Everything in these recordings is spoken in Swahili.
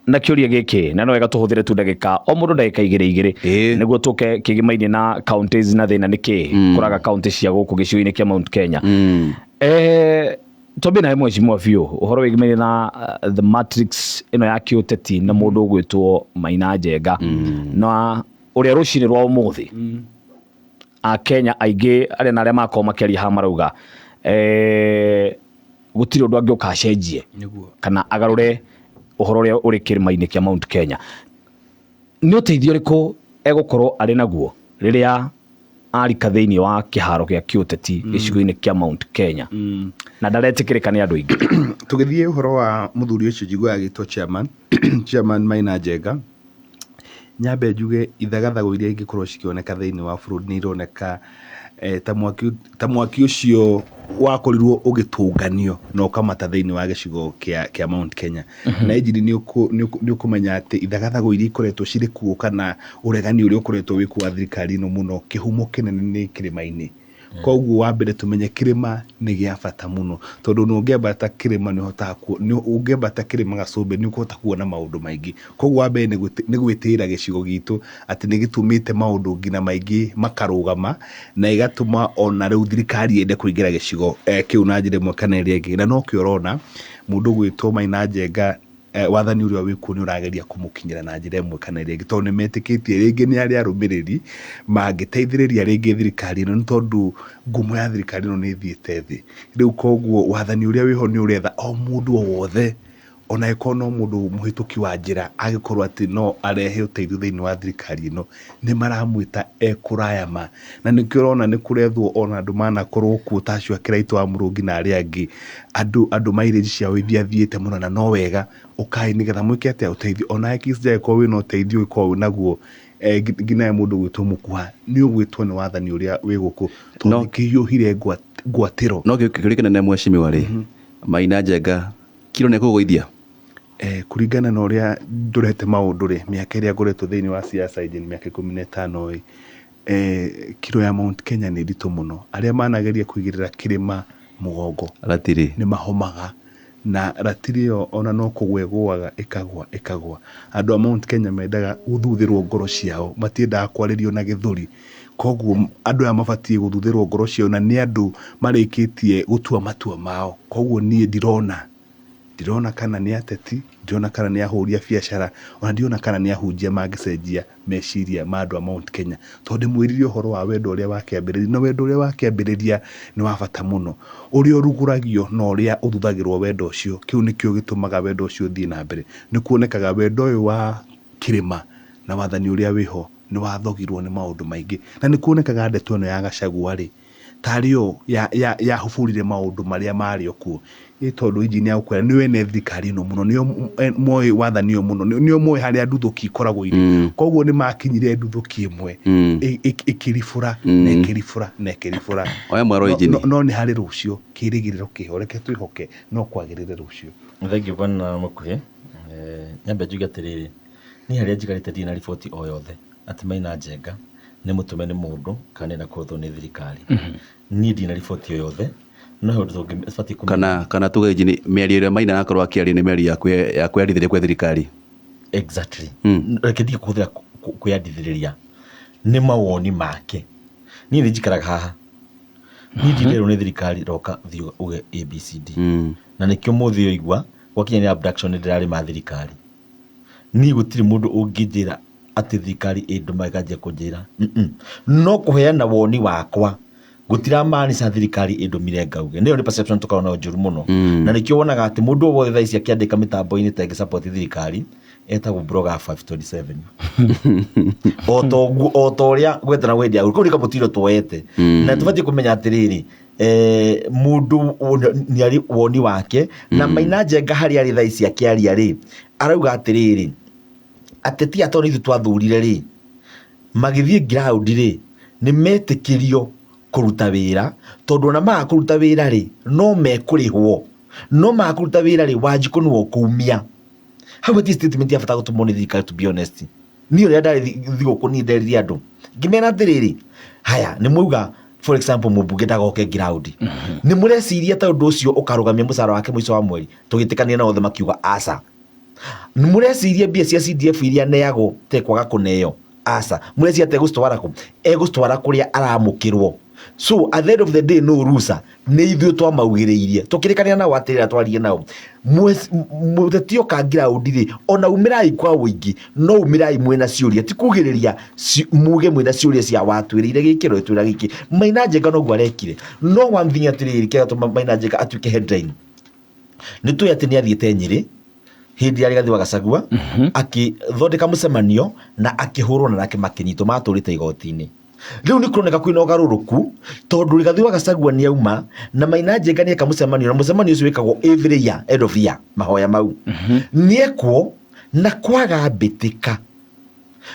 na kiuria giki na no wega tuhuthire tu ndagika o mundu ndagika igire niguo tuke kigimaini na counties na thina niki kuraga counties cia guku gicigo-ini kia Mount Kenya. Tobi na mheshimiwa biu uhoro wigimaini na the matrix ino ya kiuteti na mundu ugwitwo Maina Njenga na uria rucini rwa umuthi a Kenya aingi aria na aria mako makiaria ha marauga gutiri undu angi ukacenjie kana agarure uhoro uria uri kirimaini kia Mount Kenya. Ni uteithio riku egukorwo ari naguo riria arika thiini wa kiharo gia kiuteti gicigo-ini kia Mount Kenya na ndaretikirika ni andu aingi. Tugithie uhoro wa muthuri ucio njigua agitwo chairman Maina Njenga, nyambe njuge ithagathago iria ingikorwo cikioneka thiini wa bururi ni ironeka ta mwaki ucio wakorirwo ugitunganio no ukamata thiini wa gicigo kia Mount Kenya. Na injini ni ukumenya ati ithagathago iria ikoretwo ciri kuo kana uregani uria ukoretwo wikuo thirikari no muno kihumo kinene ni kirimaini. Koguo wa mbere tumenye kirima ni gia bata muno tondu nungembata kirima ni hotaga ungembata kirima Gacumbi ni ukuhota kuona maundu maingi. Koguo wa mbere ni gwitira gicigo gitu ati ni gitumite maundu ngina maingi makarugama na igatuma ona riu thirikari ende kuingira gicigo kiu na njira imwe kana iria ingi. Na no kio urona mundu gwitwo Maina Njenga wathani uria wiku ni urageria kumukinyira na njira imwe kana iria ingi tondu metikitie ringi ni aria arumiriri mangiteithiriria ringi thirikari no tondu ngumo ya thirikari no ni thiete thi. Riu koguo wathani uria wiho ni uretha o mundu o wothe ona ikono mundu muhituki wa njira agikorwo ati no arehe uteithio thiini wa thirikari no ni maramwita ekurayama. Na nikio urona ni kurethwo ona andu manakorwo kuo tacio akiraito wa Murungi na aria angi andu mairiji cia withia thiete muno na no wega ukai nigetha mwike ati uteithio ona ikisja ko wina uteithio ko naguo ngina mundu gwitwo Mukuha ni ugwitwo ni wathani uria wiguku no kiyuhire gwatiro no gikirikana na mheshimiwa ri Maina Njenga kiro ne kugoithia kuringana na uria ndurete maundu ri miaka iria ngoretwo thiini wa siasa ijini miaka 15 kiro ya Mount Kenya ni ndito muno. Aria manageria kuigirira kirima mugongo ratiri ni mahomaga na ratiri yo ona no kugweguaga ikagwa. Andu a Mount Kenya mendaga guthuthirwo ngoro ciao matiendaga kwaririo na githuri. Koguo andu aya mabatie guthuthirwo ngoro ciao na ni andu marikitie gutua matua mao. Koguo nie ndirona kana ni ateti, ndirona kana ni ahuri biashara, ona ndirona kana ni ahunjia mangicenjia meciria ma andu a Mount Kenya tondu mwiririe uhoro wa wendo uria wakiambiriria no wendo uria wakiambiriria ni wa bata muno uria uruguragio no uria uthuthagirwo wendo ucio kiu nikio gitumaga wendo ucio thii na mbere. Ni kuonekaga wendo uyu wa kirima na wathani uria wiho ni wathogirwo ni maundu maingi na ni kuonekaga ndeto ino ya Gachagua ri tario ya hufurire maundu maria mario kuo tondu injini ya ukwera niwe ne thirikari no muno niyo moyo wathani yo muno niyo moyo hari anduthuki ikoragwo iri. Koguo ni makinyire nduthuki imwe ikirifura na ikirifura oya mwaro injini no ni hari rucio kirigiriro kihoreke twihoke no kwagirire rucio. Thank you bwana Mukuhi. Nyambe njuge atiriri ni hari njikarite ndina riboti o yothe ati Maina Njenga ni mutume ni mundu kana na kuthwo ni thirikari. Ni ndina riboti o yothe no ho nduthuki kana tuge injini miario ira Maina akorwo akiaria ni miario ya kwendithĩria kwa thirikari. Exactly. Reke ndige kuthira kwendithĩria ni mawoni make. Ni njikaraga haha ni ndĩrerwo ni thirikari roka thio uge ABCD na nikio muthio igwa gwakinya ni abduction ndirari ma thirikari ni gutiri mundu ungijira ati thirikari indu magaje kunjira no kuheana woni wakwa gutira mani sa thirikari indu mirenga uge niyo ni perception tukaona njuru muno na nikio wonaga ati mundu wothe thaisi akiandika mitambo-ini tenge support thirikari etagwo blogger 527 otoria gwetana wendia ko rika mutiro twete na tubatie kumenya atiriri mundu ni ari woni wake na Maina Njenga hari ari thaisi akiaria ri arauga atiriri ateti atoni ithu twathurire ri magithie ground ri ni metikirio kuruta wira tondu na ma kuruta wira ri no mekurihwo no ma kuruta wira ri Wanjiku ni wokumia. How this statement ya fatago to money thirikari, to be honest ni uri ndari thigo kuni nderi andu ngimena atiriri haya ni muga for example mubunge ndagoke ground ni mureciria ta undu ucio ukarugamia musara wake mwico wa mweri tugitikania na othe makiuga asa mureciria mbia cia CDF iria neagwo te kwaga kuneo asa mureciria te gustwara ku egustwara kuria aramukirwo. So at the end of the day no rusa nĩ ithuĩ twamaugĩrĩirie tũkĩrĩkanĩra nao atĩrĩra twarie nao mũteti oka ground-rĩ ona umĩrai kwa wũingĩ no umĩrai mwĩna ciũria ti kugĩrĩria muge mwĩna ciũria cia watwĩrĩire gĩkĩro twĩra gĩkĩ. Maina Njenga noguo arekire no one thing atĩrĩrĩ kĩrĩa gĩtũma Maina Njenga atuĩke headline nĩ tũĩ atĩ nĩ athiĩte Nyĩrĩ hĩndĩ ya Rigathi wa Gachagua akĩthondeka mũcemanio na akĩhũrwo na nake makĩnyitwo matũrĩte igoti-inĩ. Rĩu nĩ kũroneka kwĩna ũgarũrũku tondũ Rigathi wa Gachagua nĩ auma na Maina Njenga nĩ eka mũcemanio na mũcemanio ũcio wĩkagwo every year end of year mahoya mau nĩ ekwo na kwaga mbĩtĩka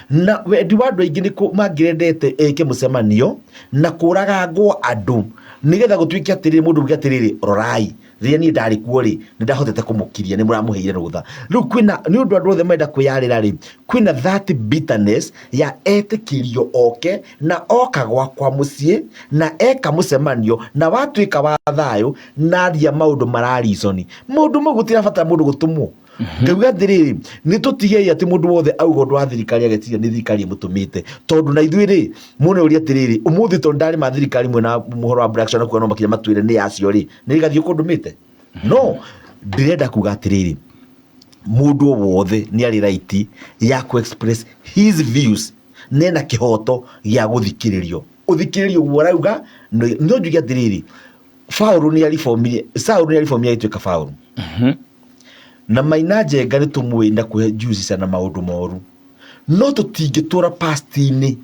na wendi wa andũ aingĩ nĩ mangĩrendete eke mũcemanio na kũragangwo andũ nĩgetha gũtuĩke atĩrĩrĩ mũndũ uge atĩrĩrĩ rorai rĩrĩa niĩ ndarĩ kuo rĩ nĩ ndahotete kũmũkiria nĩ mũramũheire rũtha. Rĩu kwĩna nĩ ũndũ andũ othe menda kwĩyarĩra rĩ kwĩna that bitterness ya etĩkĩrio oke na oka gwakwa mũciĩ na eka mũcemanio na watuĩka wa thayũ na aria maũndũ marariconi mũndũ mau gũtirabatara mũndũ gũtũmwo. Ngauga atĩrĩrĩ nĩ tũtigei atĩ mũndũ wothe auga ũndũ wa thirikari ageciria nĩ thirikari ĩmũtũmĩte tondũ na ithuĩ rĩ mũno ũria atĩrĩrĩ ũmũthĩ tondũ ndarĩ ma thirikari mwena mũhoro wa Black Shona kuona makinya matwĩre nĩ yacio rĩ nĩ Rigathi ũkũndũmĩte. No ndĩrenda kuga atĩrĩrĩ mũndũ wothe nĩ arĩ right ya ku express his views nena kĩhoto gĩa gũthikĩrĩrio ũthikĩrĩrio guo arauga no njuge atĩrĩrĩ Faulu nĩ ariformire Saulu nĩ ariformire agĩtuĩka Faulu na Maina Njenga nĩ tũmũĩ na kũhe juice na maũndũ moru no tũtingĩtũra past-inĩ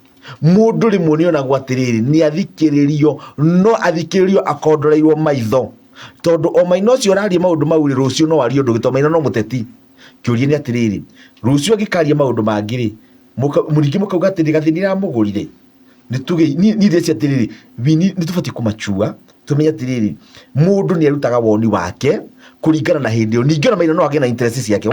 mũndũ rĩmwe nĩ onagwo atĩrĩrĩ nĩ athikĩrĩrio no athikĩrĩrio akondoreirwo maitho tondũ o Maina ũcio araria maũndũ mau rĩ rũciũ no arie ũndũ gĩtoma Maina no mũteti kĩũria nĩ atĩrĩrĩ rũciũ angĩkaria maũndũ mangĩ rĩ mũringĩ mũkauga atĩ Rigathi nĩ aramũgũrire nĩ tuge nĩ ndĩci atĩrĩrĩ nĩ tũbatiĩ kũmachua tumenye atĩrĩrĩ mũndũ nĩ arutaga woni wake kũringana na hĩndĩ ĩyo ningĩ ona Maina no agĩe na interest ciake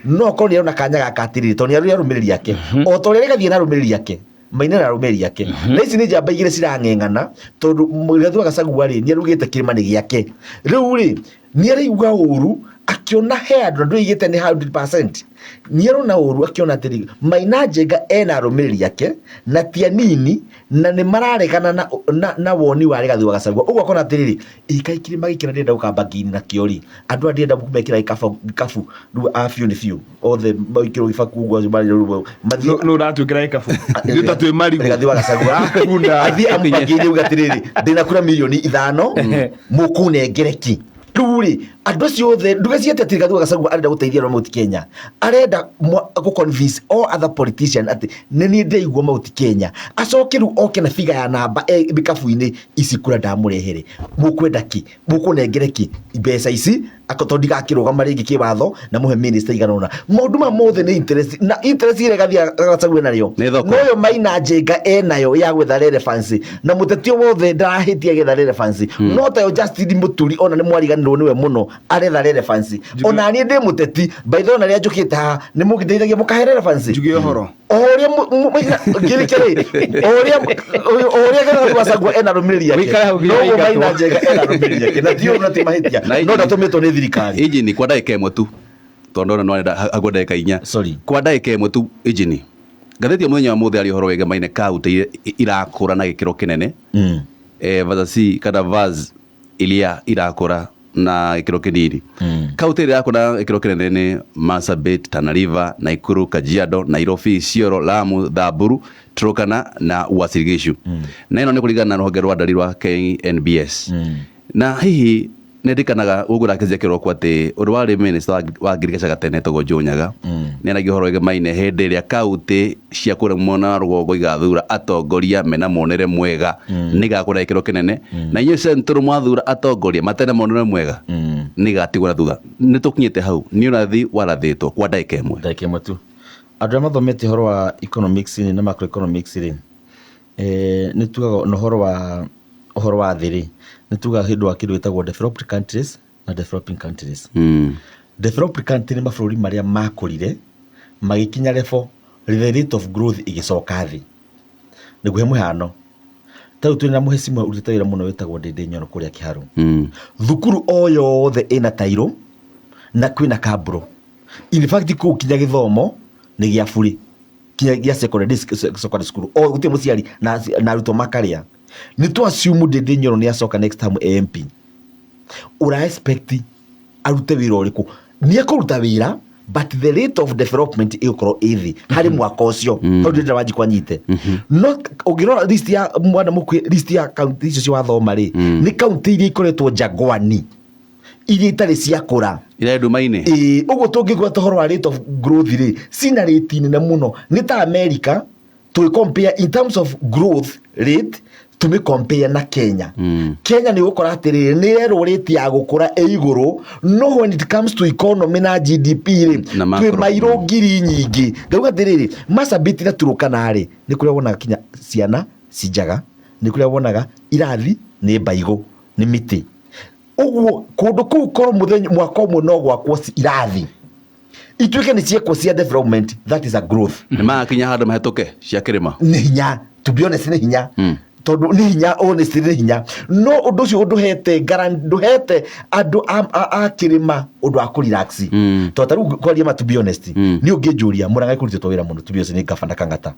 no korwo nĩ arona kanya gaka atĩrĩrĩ tondũ nĩ arũmĩrĩri yake o ta ũrĩa Rigathi na arũmĩrĩri yake Maina na arũmĩrĩri yake na ici nĩ njamba igĩrĩ cirang'eng'ana tondũ Rigathi wa Gachagua rĩ nĩ arugĩte kĩrĩma nĩ gĩake rĩu rĩ nĩ araigua ũru akiona he andũ andũ igĩte nĩ 100% nĩ arona ũru akiona atĩrĩ Maina Njenga ena arũmĩrĩri yake na ti anini na nĩ mararegana na woni wa Rigathi wa Gachagua ũguo akona atĩrĩrĩ ikai kĩrĩma gĩkĩ ndĩrenda gũkamba ngini na kĩo rĩ andũ ndĩrenda gũkĩmekĩra gĩkabu rĩu abiũ nĩ biũ othe maikĩrwo gĩbaku ũguo no ratwĩkĩra gĩkabu nĩ ta twĩ marigũ Rigathi wa Gachagua athiĩ amũbangi-inĩ uga atĩrĩrĩ ndĩna kura milioni 5 mũkũnengereki rĩu rĩ andũ acio othe ndũgeciete atĩ Rigathi wa Gachagua arenda gũteithia Mount Kenya arenda gũconvince all other politician atĩ nĩ niĩ ndĩigua Mount Kenya acoke rĩu oke na figa ya namba bikabu-inĩ ici kura ndamũrehere mũkwenda ki mũkũnengere ki mbeca ici tondũ ndigakĩrũgama rĩngĩ kĩwatho na mũhe minister igana ũna maũndũ ma mothe nĩ interest na interest Rigathi wa Gachagua nayo noyo Maina Njenga enayo ya gwetha relevance na mũteti wothe ndarahĩtia getha relevance no tayo Justin Muturi ona nĩ mwariganĩrwo nĩwe mũno aretha relevance ona niĩ ndĩ mũteti by the way na rĩa njũkĩte haha nĩ mũgĩteithagia mũkahe relevance njuge ũhoro oria ngirikire oria Rigathi wa Gachagua ena arũmĩrĩri yake no Maina Njenga ena arũmĩrĩri yake na ti ũguo atĩ mahĩtia no ndatũmĩtwo nĩ thirikari injini kwa ndagĩka ĩmwe tu tondũ no arenda agwa ndagĩka 4 kwa ndagĩka ĩmwe tu injini ngathĩti ya mũthenya wa mũthĩ arĩ ũhoro wĩgemaine kaũntĩ irakũra na gĩkĩro kĩnene vathasi kana vaz iria irakũra na gĩkĩro kĩnini kaũntĩ ĩrĩa irakũra na gĩkĩro kĩnene nĩ Marsabit, Tana River, Nakuru, Kajiado, Nairobi, Isiolo, Lamu, Thaburu, Turkana na Uasin Gishu na ĩno nĩ kũringana na rũhonge rwa ndari rwa KNBS na hihi nĩndikanaga ũguo rakĩnjia kĩroko atĩ ũrĩ warĩ minister wa ngirigaca gatene etagwo Joe Nyaga nĩ aragia ũhoro wĩgemaine hĩndĩ ĩrĩa kaũntĩ cia kũrĩa mwena wa rũgongo igathura atongoria mena monere mwega nĩ igakũra gĩkĩro kĩnene na inyuĩ Central mwathura atongoria matena monere mwega nĩ igatigwo na thutha nĩ tũkinyĩte hau nĩ ũrathi warathĩtwo kwa ndagĩka ĩmwe tu andũ arĩa mathomete ũhoro wa economics na macroeconomics rĩ nĩ tugaga na ũhoro wa thĩ rĩ nĩ tugaga hĩndĩ wa kĩndũ gĩtagwo developed countries na developing countries developed countries nĩ mabũrũri marĩa makũrire magĩkinya level the rate of growth igĩcoka thĩ nĩguo he mũhano ta rĩu twĩ na mũhecimwe ũrutĩte wĩra mũno wĩtagwo Ndĩndĩ Nyoro kũrĩa Kĩharũ thukuru o yothe ĩna tairũ na kwĩna kambũro in fact ku kinya githomo ni gia buri kinya gia secondary school o gutie muciari na ruto makaria ni tu assume Ndindi Nyoro ni acoka next time MP ura expect arute wira uriku ni akuruta wira but the rate of development ikoro ithi hari mwaka ucio tondu ndira wanji kwanyite no ugirora list ya mwana mukwe list ya county icio wa thoma ri ni county iria ikoretwo Jangwani iria itari ciakura ira ndumaine uguo tungigwa tohoro wa rate of growth ri sina rate nene muno ni ta America to compare in terms of growth rate to me compare na Kenya. Kenya ni gukora atiriri ni rero rate ya gukura iguru no when it comes to economy na GDP ri twi mairo ngiri nyingi ngauga atiriri Marsabit na Turkana ri ni kuria wona kinya ciana cijaga ni kuria wonaga irathi ni baigo ni miti uguo kundu kuu koro muthenya mwaka umwe no gwakwo irathi ituike ni ciekwo cia development that is a growth ni makinya handu mahetoke cia kirima ni hinya to be honest ni hinya tondu ni hinya honestly ni hinya no undu ucio unduhete nduhete andu a kirima undu wa kurelax to taru kwaria ma to be honest ni ungijuria Murang'a ikurutitwo wira muno to be honest ni gabana Kang'ata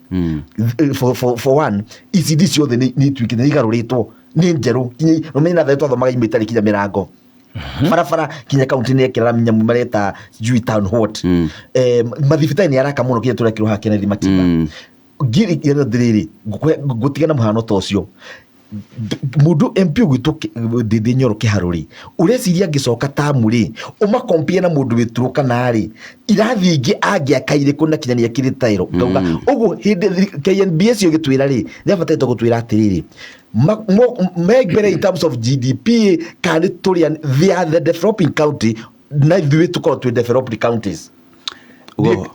for one ECD ciothe ni twikine ni garuritwo ni njeru kinya umenye na thaitwa thomaga imitari kinya mirango barabara kinya kaunti ni ekira minyamu mareta sijui town hot mathibitari ni araka muno kinya turekirwo ha Kennedy Matiba giri yana diriri gutigana muhano tocio mundu MP gwitu Ndindi Nyoro kiharuri ureciria ngicoka tamuri uma compare na mundu wituruka nari irathi ingi angiakaire kuna kinyania kiritairo ngauga ugu hindi KNBS yo gitwira ri nyabatete gutwira atiriri make better in terms of GDP can turian the developing county na thwe tukoro to developed counties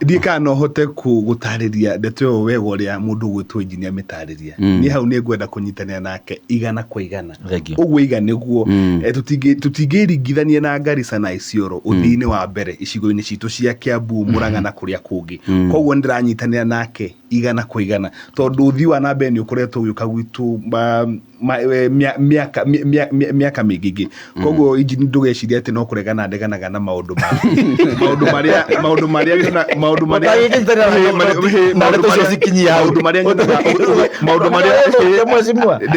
Ndika no hote gutariria ndeto wega uria mundu gwitwo engineer mitariria ni hau ni ngwenda kunyitania nake igana kwa igana uguo igana niguo tutingiringithania na Garissa na Isiolo uthini wa mbere icigo-ini citu cia Kiambu Murang'a na kuria kungi koguo ndiranyitania nake igana kwa igana tondu uthi wa nambe ni ukoretwo ugiuka gwitu miaka mingi koguo injini ndugeciria ati no kuregana ndeganaga na maundu maria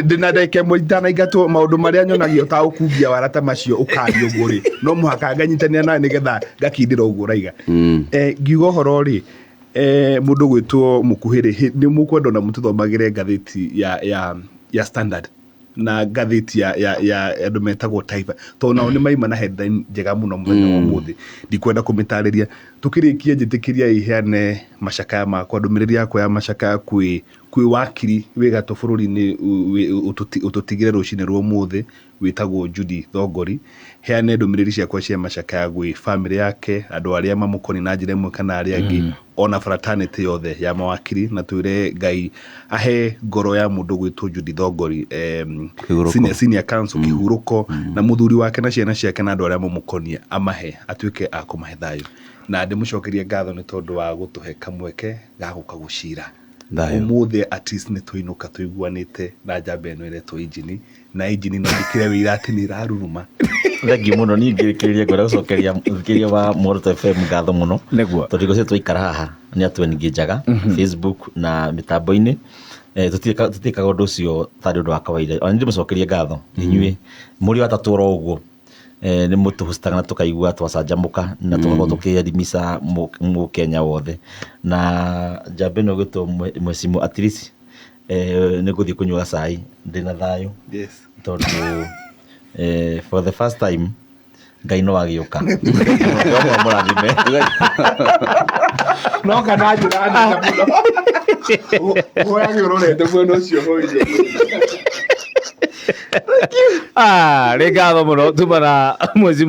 ndinadeke mwitana igato maundu maria nyonagio ta ukubia warata macio ukario guri no muhaka nganyitania na nigetha ngakindira uguo raiga ngiugo horo ri mundu gwitwo mukuhiri ni mukwenda na mututhomagire ngatheti ya Standard na ngatheti ya andu metagwo Taifa to nao ni maima na headline njega muno muthenya wa muthi ndikwenda kumitariria tukirikia njitikiria iheane macakaya makwa ndumiriri yakwa ya macakaya kwi wakiri wiga to bururi-ini ututigire rucine rwo muthi witagwo Judy Thongori heane ndumiriri ciakwa cia macakaya gwi family yake andu aria mamukoni na njira imwe kana aria angi ona fraternity yothe ya mawakiri na twire Ngai ahe ngoro ya mundu gwitwo Judy Thongori senior council kihuruko na muthuri wake na ciana ciake na andu aria mamukoni amahe atuike akumahe thayo na ndimucokerie ngatho ni tondu wa gutuhe kamweke ga gukagucira umuthi at least ni tuinuka tuiguanite na njamba eno iretwo injini na injini no ndikire wira ati ni raruruma thengi muno ni ngirikiria ngora gucokeria thikiria wa Moroto FM ngatho muno tondu gose twaikara haha ni atwe ningi njaga Facebook na mitambo-ini tutikaga undu ucio tari undu wa kawaida ona ndi mucokeria ngatho inyui muri wataturo uguo ni mutu hustana tukaigua twacanjamuka na tugakorwo tukiadimisa mu Kenya wothe na njamba ino gwitwo mwecimu at least ni guthii kunywa cai ndina thayo tondu for the first time Ngai no agiuka no murathime no kana njira nda muno hoya ngirorete mwena ucio hoire rengatho muno tumana mwezi